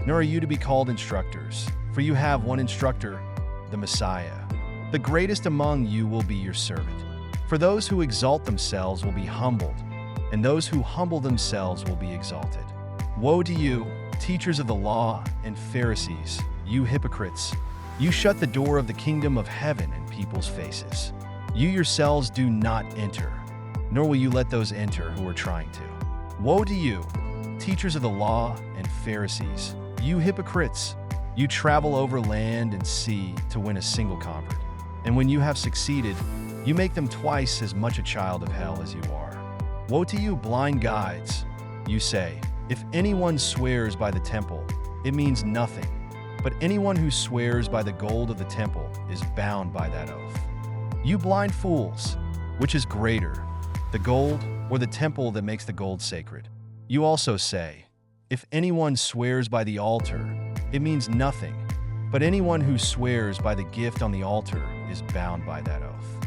nor are you to be called instructors, for you have one instructor, the Messiah. The greatest among you will be your servant. For those who exalt themselves will be humbled, and those who humble themselves will be exalted. Woe to you, teachers of the law and Pharisees, you hypocrites! You shut the door of the kingdom of heaven in people's faces. You yourselves do not enter, nor will you let those enter who are trying to. Woe to you, teachers of the law and Pharisees, you hypocrites! You travel over land and sea to win a single convert, and when you have succeeded, you make them twice as much a child of hell as you are. Woe to you, blind guides! You say, if anyone swears by the temple, it means nothing, but anyone who swears by the gold of the temple is bound by that oath. You blind fools! Which is greater, the gold or the temple that makes the gold sacred? You also say, if anyone swears by the altar, it means nothing, but anyone who swears by the gift on the altar is bound by that oath.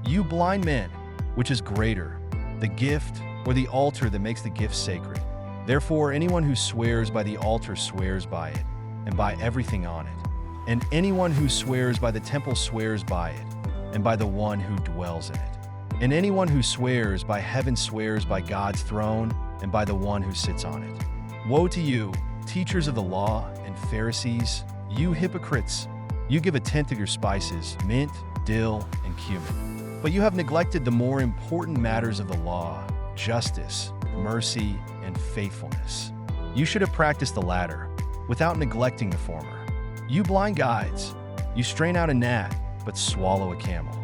You blind men! Which is greater, the gift or the altar that makes the gift sacred? Therefore, anyone who swears by the altar swears by it, and by everything on it. And anyone who swears by the temple swears by it, and by the one who dwells in it. And anyone who swears by heaven swears by God's throne, and by the one who sits on it. Woe to you, teachers of the law and Pharisees, you hypocrites! You give a tenth of your spices, mint, dill, and cumin. But you have neglected the more important matters of the law, justice, mercy, and faithfulness. You should have practiced the latter, without neglecting the former. You blind guides! You strain out a gnat, but swallow a camel.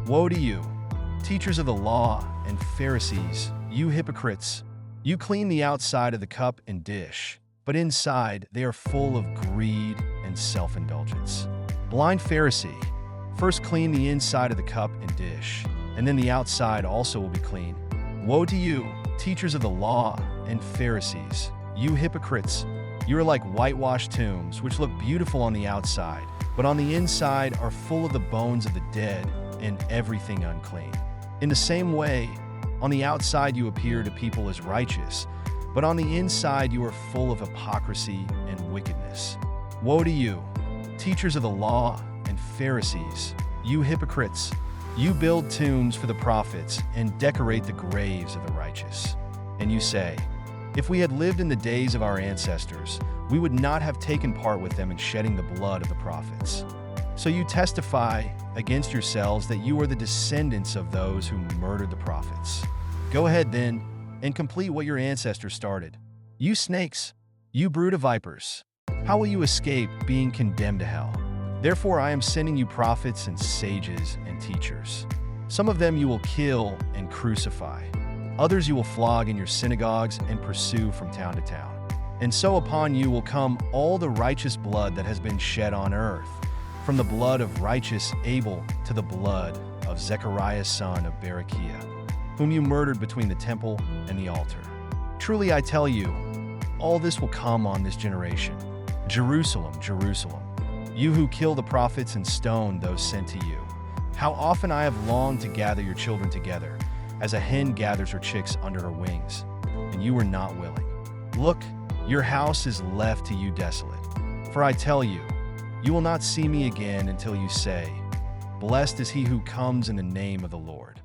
Woe to you, teachers of the law and Pharisees, you hypocrites! You clean the outside of the cup and dish, but inside they are full of greed and self-indulgence. Blind Pharisee, first clean the inside of the cup and dish, and then the outside also will be clean. Woe to you, teachers of the law and Pharisees, you hypocrites! You are like whitewashed tombs, which look beautiful on the outside, but on the inside are full of the bones of the dead and everything unclean. In the same way, on the outside you appear to people as righteous, but on the inside you are full of hypocrisy and wickedness. Woe to you, teachers of the law and Pharisees, you hypocrites! You build tombs for the prophets and decorate the graves of the righteous. And you say, if we had lived in the days of our ancestors, we would not have taken part with them in shedding the blood of the prophets. So you testify against yourselves that you are the descendants of those who murdered the prophets. Go ahead then and complete what your ancestors started. You snakes, you brood of vipers, how will you escape being condemned to hell? Therefore I am sending you prophets and sages and teachers. Some of them you will kill and crucify. Others you will flog in your synagogues and pursue from town to town. And so upon you will come all the righteous blood that has been shed on earth, from the blood of righteous Abel to the blood of Zechariah son of Berechiah, whom you murdered between the temple and the altar. Truly I tell you, all this will come on this generation. Jerusalem, Jerusalem, you who kill the prophets and stone those sent to you. How often I have longed to gather your children together, as a hen gathers her chicks under her wings, and you were not willing. Look, your house is left to you desolate. For I tell you, you will not see me again until you say, blessed is he who comes in the name of the Lord.